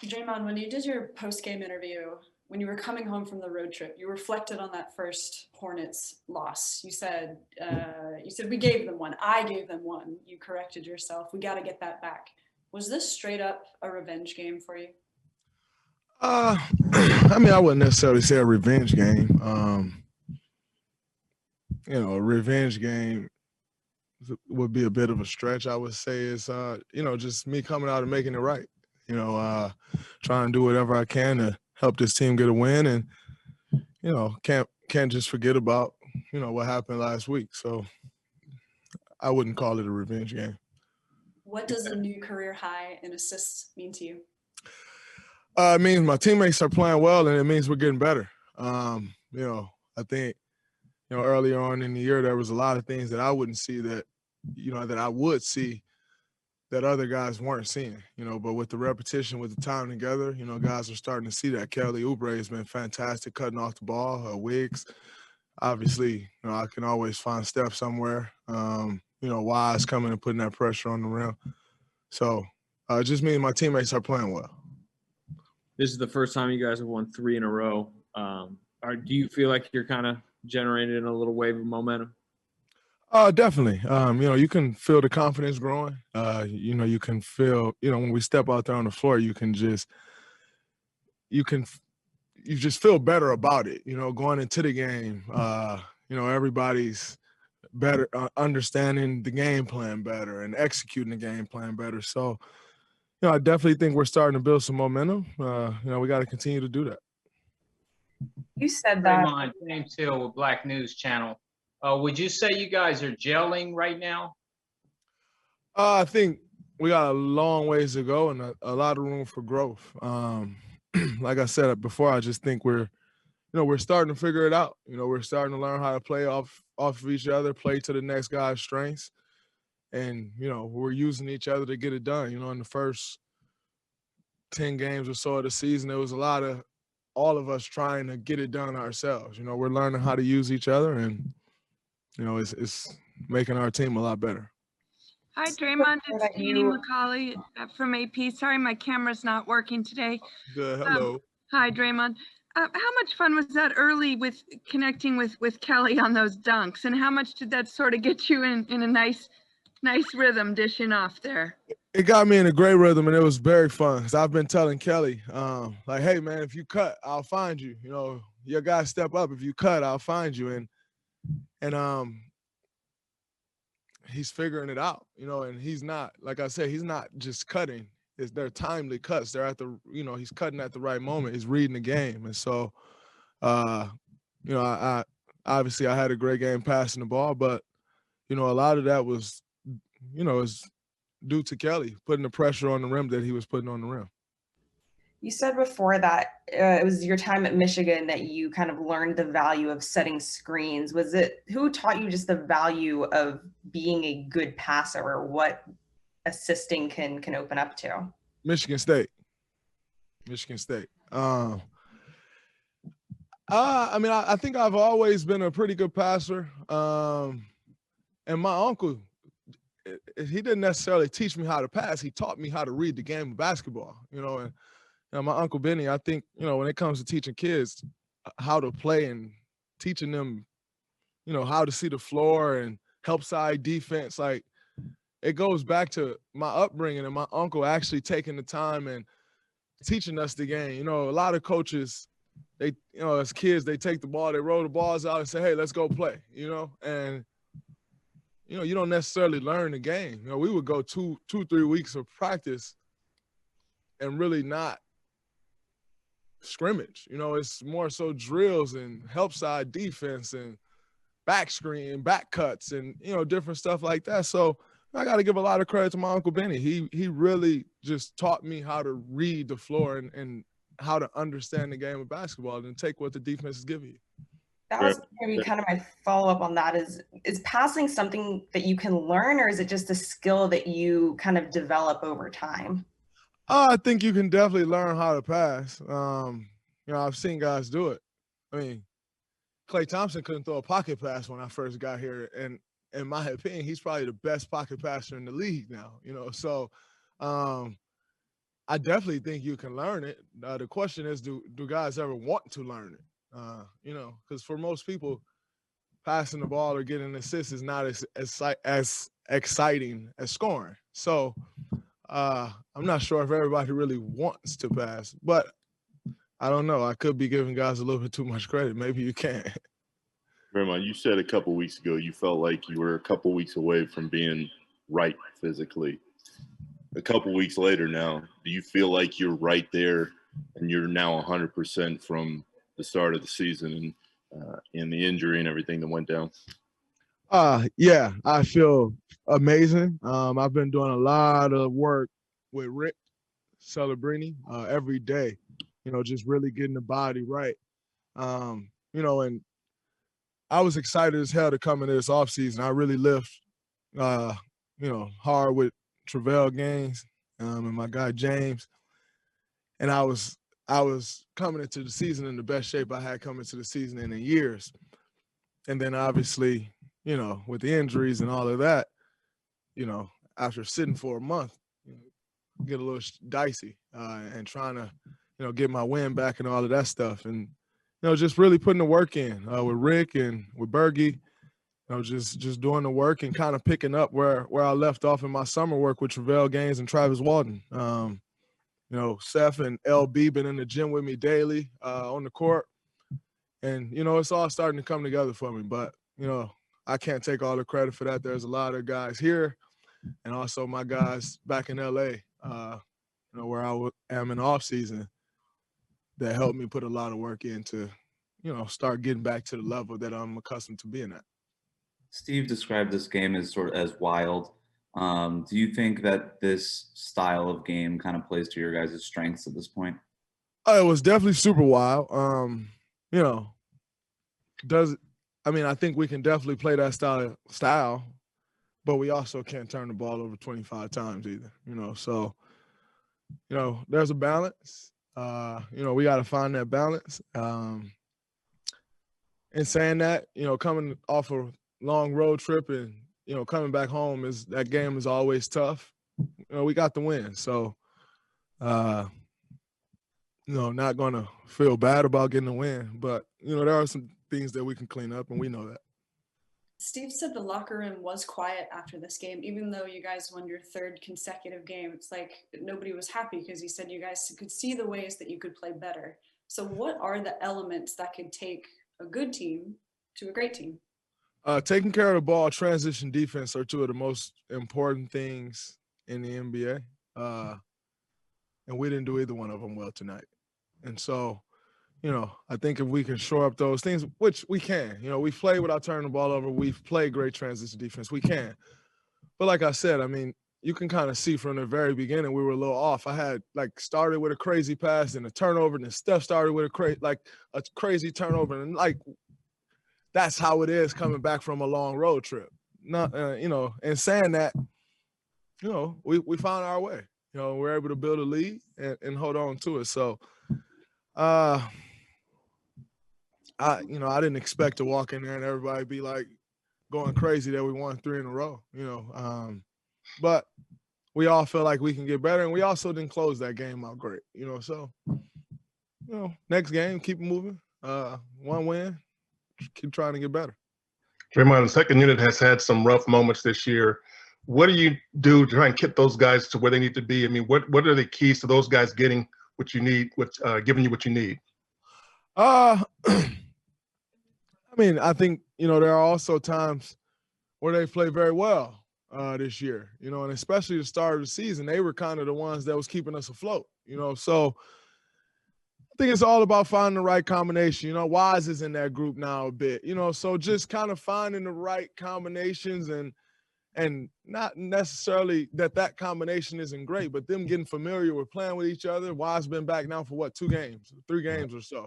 Draymond, when you did your post-game interview, when you were coming home from the road trip, you reflected on that first Hornets loss. You said we gave them one. I gave them one. You corrected yourself. We got to get that back. Was this straight up a revenge game for you? Uh, I mean, I wouldn't necessarily say a revenge game. A revenge game would be a bit of a stretch. I would say it's just me coming out and making it right. Trying to do whatever I can to help this team get a win, and can't just forget about what happened last week. So I wouldn't call it a revenge game. What does a new career high in assists mean to you? It means my teammates are playing well, and it means we're getting better. I think earlier on in the year there was a lot of things that I wouldn't see that I would see that other guys weren't seeing. But with the repetition, with the time together, guys are starting to see that. Kelly Oubre has been fantastic cutting off the ball. Wiggs, obviously, I can always find Steph somewhere. Wise coming and putting that pressure on the rim. So it just means my teammates are playing well. This is the first time you guys have won 3 in a row. Do you feel like you're kind of generating a little wave of momentum? Definitely. You can feel the confidence growing. You can feel, when we step out there on the floor, you just feel better about it. Going into the game, everybody's better, understanding the game plan better and executing the game plan better. So, I definitely think we're starting to build some momentum. We got to continue to do that. You said that. Draymond, James Hill with Black News Channel. Would you say you guys are gelling right now? I think we got a long ways to go and a lot of room for growth. Like I said before, I just think we're starting to figure it out. We're starting to learn how to play off of each other, play to the next guy's strengths. And, we're using each other to get it done. In the first 10 games or so of the season, there was a lot of all of us trying to get it done ourselves. We're learning how to use each other, and, it's making our team a lot better. Hi, Draymond. It's Jeannie McCauley from AP. Sorry, my camera's not working today. Good. Hello. Hi, Draymond. How much fun was that early with connecting with Kelly on those dunks, and how much did that sort of get you in a nice rhythm dishing off there? It got me in a great rhythm, and it was very fun. Because I've been telling Kelly, hey, man, if you cut, I'll find you. Your guys step up. If you cut, I'll find you. And he's figuring it out, and he's not, like I said, he's not just cutting. They're timely cuts. They're at the, he's cutting at the right moment. He's reading the game. And so, I obviously I had a great game passing the ball, but, a lot of that was, is due to Kelly putting the pressure on the rim that he was putting on the rim. You said before that it was your time at Michigan that you kind of learned the value of setting screens. Who taught you just the value of being a good passer, or what assisting can open up to? Michigan State. I think I've always been a pretty good passer. And my uncle, he didn't necessarily teach me how to pass. He taught me how to read the game of basketball, and my Uncle Benny, I think, when it comes to teaching kids how to play and teaching them, how to see the floor and help side defense, like, it goes back to my upbringing and my uncle actually taking the time and teaching us the game. A lot of coaches, they, as kids, they take the ball, they roll the balls out and say, hey, let's go play, and you don't necessarily learn the game. We would go 2-3 weeks of practice and really not scrimmage. It's more so drills and help side defense and back screen, back cuts, and, different stuff like that. So I got to give a lot of credit to my Uncle Benny. He really just taught me how to read the floor and how to understand the game of basketball and take what the defense is giving you. That was maybe kind of my follow-up on that. Is passing something that you can learn, or is it just a skill that you kind of develop over time? I think you can definitely learn how to pass. I've seen guys do it. I mean, Klay Thompson couldn't throw a pocket pass when I first got here, and in my opinion, he's probably the best pocket passer in the league now. So I definitely think you can learn it. The question is, do guys ever want to learn it? Because for most people, passing the ball or getting assists is not as exciting as scoring. So I'm not sure if everybody really wants to pass, but I don't know. I could be giving guys a little bit too much credit. Maybe you can. Draymond, you said a couple weeks ago you felt like you were a couple weeks away from being right physically. A couple weeks later now, do you feel like you're right there and you're now 100% from the start of the season and the injury and everything that went down? Yeah, I feel amazing. I've been doing a lot of work with Rick Celebrini every day, just really getting the body right. And I was excited as hell to come into this offseason. I really lift, hard with Travell Gaines and my guy James. And I was coming into the season in the best shape I had come into the season in years. And then obviously, with the injuries and all of that, after sitting for a month, get a little dicey and trying to, get my wind back and all of that stuff. And, just really putting the work in with Rick and with Bergie, just doing the work and kind of picking up where I left off in my summer work with Travell Gaines and Travis Walton. Seth and LB been in the gym with me daily on the court. And, it's all starting to come together for me. But, I can't take all the credit for that. There's a lot of guys here and also my guys back in L.A., where I am in the offseason that helped me put a lot of work in to, start getting back to the level that I'm accustomed to being at. Steve described this game as as wild. Do you think that this style of game kind of plays to your guys' strengths at this point? It was definitely super wild. I think we can definitely play that style, but we also can't turn the ball over 25 times either, So, there's a balance. We got to find that balance. In saying that, coming off a long road trip and, coming back home that game is always tough. We got the win. So, not going to feel bad about getting the win, but, there are some things that we can clean up, and we know that. Steve said the locker room was quiet after this game, even though you guys won your third consecutive game. It's like nobody was happy because he said you guys could see the ways that you could play better. So what are the elements that could take a good team to a great team? Taking care of the ball, transition defense are two of the most important things in the NBA. And we didn't do either one of them well tonight. And so, I think if we can shore up those things, which we can, we've played without turning the ball over. We've played great transition defense. We can. But like I said, you can kind of see from the very beginning we were a little off. I had started with a crazy pass and a turnover, and then Steph started with a crazy turnover. And that's how it is coming back from a long road trip. Not, and saying that, we found our way. We're able to build a lead and hold on to it. So, I didn't expect to walk in there and everybody be going crazy that we won 3 in a row, but we all feel like we can get better, and we also didn't close that game out great, so, next game, keep moving, one win, keep trying to get better. Draymond, the second unit has had some rough moments this year. What do you do to try and get those guys to where they need to be? What are the keys to those guys getting what you need, giving you what you need? I think, there are also times where they play very well this year, and especially the start of the season, they were kind of the ones that was keeping us afloat, so I think it's all about finding the right combination. Wise is in that group now a bit, so just kind of finding the right combinations and not necessarily that combination isn't great, but them getting familiar with playing with each other. Wise been back now for 3 games or so.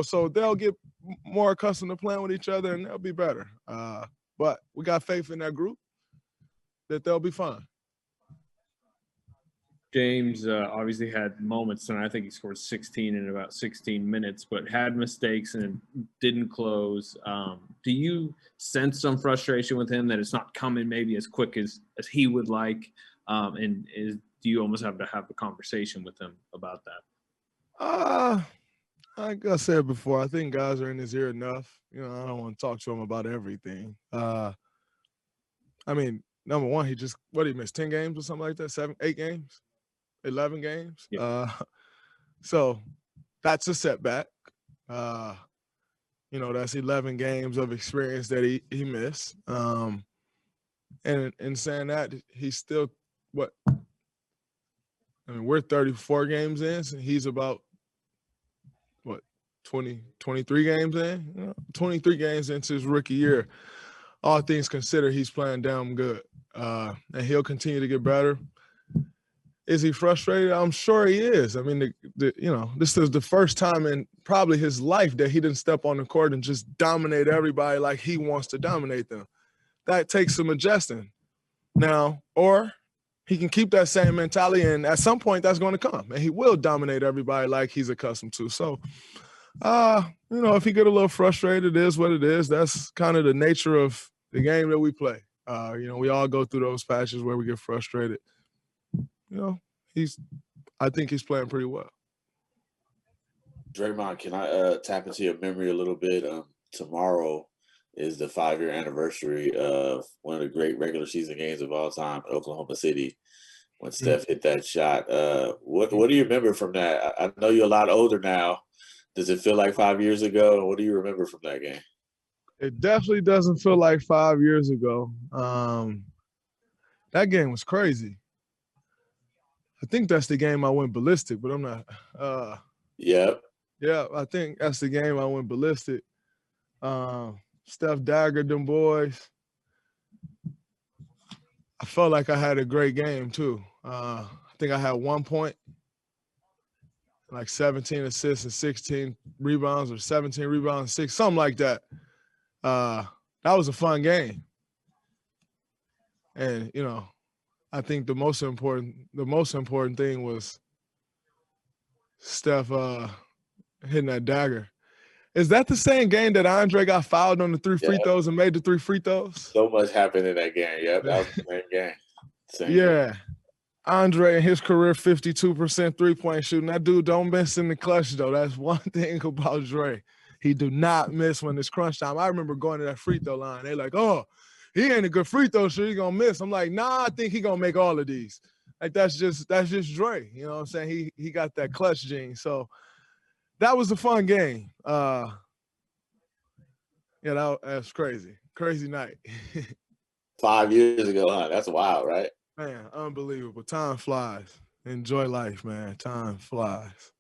So they'll get more accustomed to playing with each other and they'll be better. But we got faith in that group that they'll be fine. James obviously had moments, and I think he scored 16 in about 16 minutes, but had mistakes and didn't close. Do you sense some frustration with him that it's not coming maybe as quick as he would like? And do you almost have to have a conversation with him about that? Like I said before, I think guys are in his ear enough. You know, I don't want to talk to him about everything. I mean, number one, he missed 10 games or something like that, 7, 8 games, 11 games. Yeah. So that's a setback. You know, that's 11 games of experience that he missed. And in saying that, he's still we're 34 games in, so he's about 23 games in? You know, 23 games into his rookie year. All things considered, he's playing damn good. And he'll continue to get better. Is he frustrated? I'm sure he is. I mean, you know, this is the first time in probably his life that he didn't step on the court and just dominate everybody like he wants to dominate them. That takes some adjusting. Now, or he can keep that same mentality, and at some point that's going to come, and he will dominate everybody like he's accustomed to. So, you know, if he get a little frustrated, it is what it is. That's kind of the nature of the game that we play. You know, we all go through those patches where we get frustrated. You know, I think he's playing pretty well. Draymond, can I tap into your memory a little bit? Tomorrow is the 5-year anniversary of one of the great regular season games of all time in Oklahoma City when Steph hit that shot. What do you remember from that? I know you're a lot older now. Does it feel like 5 years ago? What do you remember from that game? It definitely doesn't feel like 5 years ago. That game was crazy. I think that's the game I went ballistic, but I'm not. Yep. Yeah, I think that's the game I went ballistic. Steph daggered them boys. I felt like I had a great game too. I think I had 1 point, like 17 assists and 16 rebounds, or 17 rebounds, 6, something like that. That was a fun game. And, you know, I think the most important thing was Steph hitting that dagger. Is that the same game that Andre got fouled on the 3 free throws and made the 3 free throws? So much happened in that game. Yep, that was the same game. Yeah. Andre in his career, 52% three-point shooting. That dude don't miss in the clutch, though. That's one thing about Dre. He do not miss when it's crunch time. I remember going to that free throw line. They like, oh, he ain't a good free throw shooter. He gonna miss. I'm like, nah, I think he gonna make all of these. Like, that's just Dre. You know what I'm saying? He got that clutch gene. So that was a fun game. Yeah, that's crazy. Crazy night. 5 years ago, huh? That's wild, right? Man, unbelievable. Time flies. Enjoy life, man. Time flies.